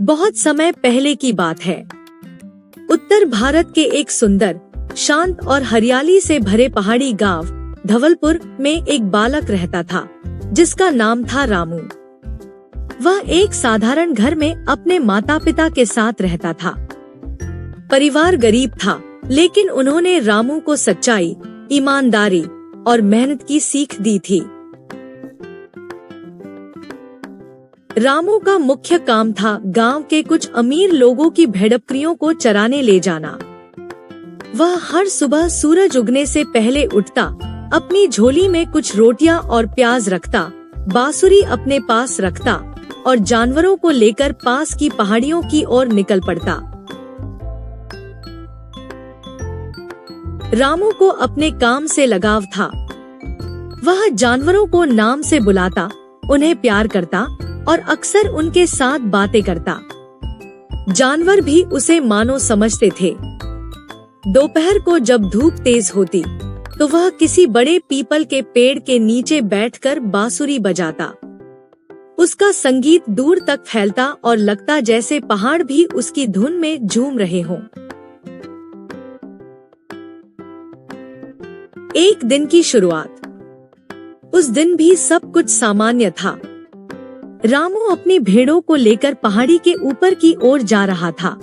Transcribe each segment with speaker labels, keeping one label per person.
Speaker 1: बहुत समय पहले की बात है। उत्तर भारत के एक सुंदर, शांत और हरियाली से भरे पहाड़ी गांव धवलपुर में एक बालक रहता था, जिसका नाम था रामू। वह एक साधारण घर में अपने माता पिता के साथ रहता था। परिवार गरीब था, लेकिन उन्होंने रामू को सच्चाई, ईमानदारी और मेहनत की सीख दी थी। रामू का मुख्य काम था गांव के कुछ अमीर लोगों की भेड़-बकरियों को चराने ले जाना। वह हर सुबह सूरज उगने से पहले उठता, अपनी झोली में कुछ रोटियां और प्याज रखता, बांसुरी अपने पास रखता और जानवरों को लेकर पास की पहाड़ियों की ओर निकल पड़ता। रामू को अपने काम से लगाव था। वह जानवरों को नाम से बुलाता, उन्हें प्यार करता और अक्सर उनके साथ बातें करता। जानवर भी उसे मानो समझते थे। दोपहर को जब धूप तेज होती, तो वह किसी बड़े पीपल के पेड़ के नीचे बैठकर बांसुरी बजाता। उसका संगीत दूर तक फैलता और लगता जैसे पहाड़ भी उसकी धुन में झूम रहे हों। एक दिन की शुरुआत। उस दिन भी सब कुछ सामान्य था। रामू अपनी भेड़ों को लेकर पहाड़ी के ऊपर की ओर जा रहा था।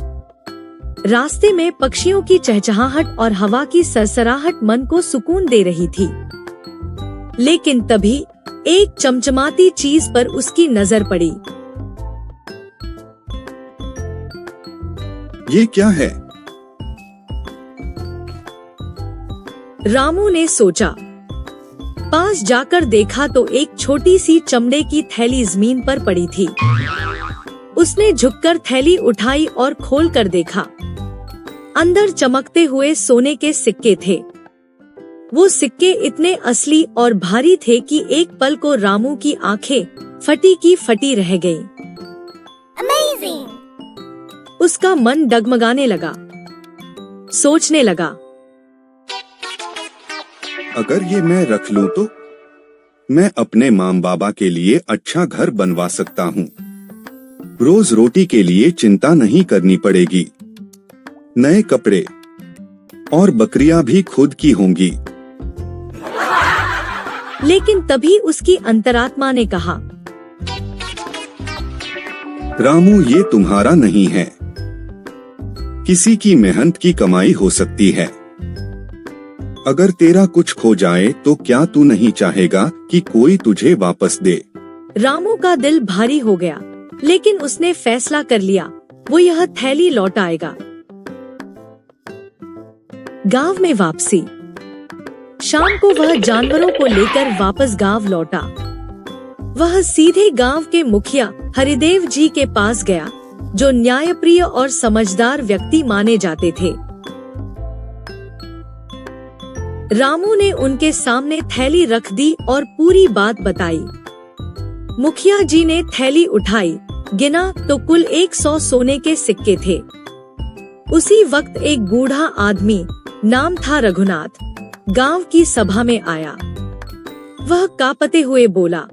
Speaker 1: रास्ते में पक्षियों की चहचहाहट और हवा की सरसराहट मन को सुकून दे रही थी। लेकिन तभी एक चमचमाती चीज पर उसकी नजर पड़ी।
Speaker 2: ये क्या है?
Speaker 1: रामू ने सोचा। पास जाकर देखा तो एक छोटी सी चमड़े की थैली जमीन पर पड़ी थी। उसने झुककर थैली उठाई और खोलकर देखा। अंदर चमकते हुए सोने के सिक्के थे। वो सिक्के इतने असली और भारी थे कि एक पल को रामू की आंखें फटी की फटी रह गईं।
Speaker 3: Amazing!
Speaker 1: उसका मन डगमगाने लगा। सोचने लगा,
Speaker 2: अगर ये मैं रख लूं तो मैं अपने माँ बाबा के लिए अच्छा घर बनवा सकता हूँ। रोज रोटी के लिए चिंता नहीं करनी पड़ेगी। नए कपड़े और बकरियां भी खुद की होंगी।
Speaker 1: लेकिन तभी उसकी अंतरात्मा ने कहा,
Speaker 2: रामू, ये तुम्हारा नहीं है। किसी की मेहनत की कमाई हो सकती है। अगर तेरा कुछ खो जाए तो क्या तू नहीं चाहेगा कि कोई तुझे वापस दे?
Speaker 1: रामू का दिल भारी हो गया, लेकिन उसने फैसला कर लिया, वो यह थैली लौटाएगा। गांव में वापसी। शाम को वह जानवरों को लेकर वापस गांव लौटा। वह सीधे गांव के मुखिया हरिदेव जी के पास गया, जो न्यायप्रिय और समझदार व्यक्ति माने जाते थे। रामू ने उनके सामने थैली रख दी और पूरी बात बताई। मुखिया जी ने थैली उठाई, गिना तो कुल 100 सोने के सिक्के थे। उसी वक्त एक बूढ़ा आदमी, नाम था रघुनाथ, गांव की सभा में आया। वह कांपते हुए बोला,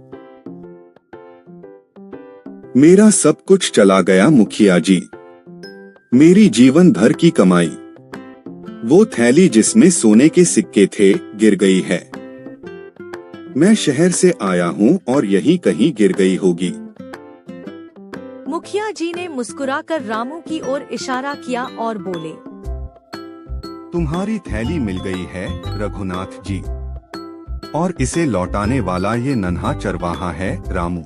Speaker 2: मेरा सब कुछ चला गया मुखिया जी। मेरी जीवन भर की कमाई, वो थैली जिसमें सोने के सिक्के थे, गिर गई है। मैं शहर से आया हूँ और यहीं कहीं गिर गई होगी।
Speaker 1: मुखिया जी ने मुस्कुराकर रामू की ओर इशारा किया और बोले,
Speaker 2: तुम्हारी थैली मिल गई है रघुनाथ जी, और इसे लौटाने वाला ये नन्हा चरवाहा है रामू।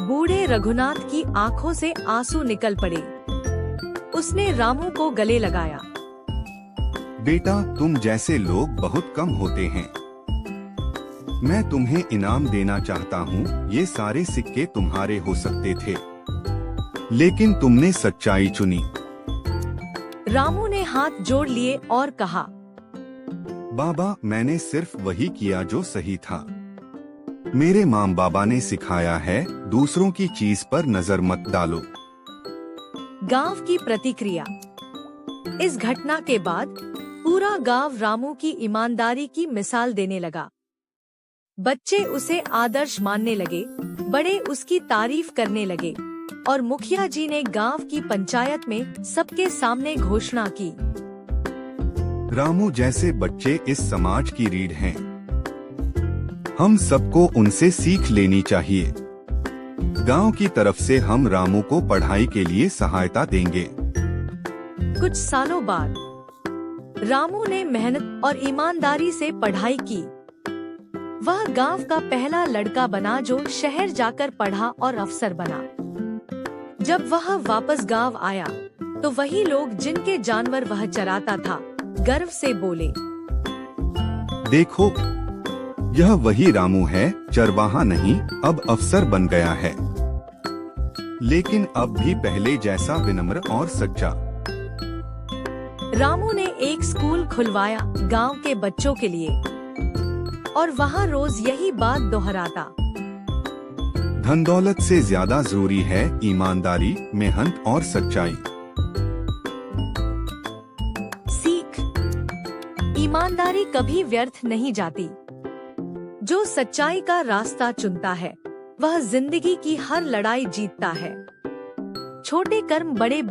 Speaker 1: बूढ़े रघुनाथ की आंखों से आंसू निकल पड़े। उसने रामू को गले लगाया।
Speaker 2: बेटा, तुम जैसे लोग बहुत कम होते हैं। मैं तुम्हें इनाम देना चाहता हूँ। ये सारे सिक्के तुम्हारे हो सकते थे, लेकिन तुमने सच्चाई चुनी।
Speaker 1: रामू ने हाथ जोड़ लिए और कहा,
Speaker 2: बाबा, मैंने सिर्फ वही किया जो सही था। मेरे माँ बाबा ने सिखाया है, दूसरों की चीज पर नजर मत डालो।
Speaker 1: गांव की प्रतिक्रिया। इस घटना के बाद पूरा गांव रामू की ईमानदारी की मिसाल देने लगा। बच्चे उसे आदर्श मानने लगे, बड़े उसकी तारीफ करने लगे। और मुखिया जी ने गांव की पंचायत में सबके सामने घोषणा की।
Speaker 2: रामू जैसे बच्चे इस समाज की रीढ़ हैं। हम सबको उनसे सीख लेनी चाहिए। गांव की तरफ से हम रामू को पढ़ाई के लिए सहायता देंगे।
Speaker 1: कुछ सालों बाद रामू ने मेहनत और ईमानदारी से पढ़ाई की। वह गांव का पहला लड़का बना जो शहर जाकर पढ़ा और अफसर बना। जब वह वापस गांव आया तो वही लोग जिनके जानवर वह चराता था गर्व से बोले,
Speaker 2: देखो, यह वही रामू है, चरवाहा नहीं, अब अफसर बन गया है। लेकिन अब भी पहले जैसा विनम्र और सच्चा।
Speaker 1: रामू ने एक स्कूल खुलवाया गांव के बच्चों के लिए और वहाँ रोज यही बात दोहराता,
Speaker 2: धन दौलत से ज्यादा जरूरी है ईमानदारी, मेहनत और सच्चाई।
Speaker 1: सीख, ईमानदारी कभी व्यर्थ नहीं जाती। जो सच्चाई का रास्ता चुनता है वह जिंदगी की हर लड़ाई जीतता है। छोटे कर्म बड़े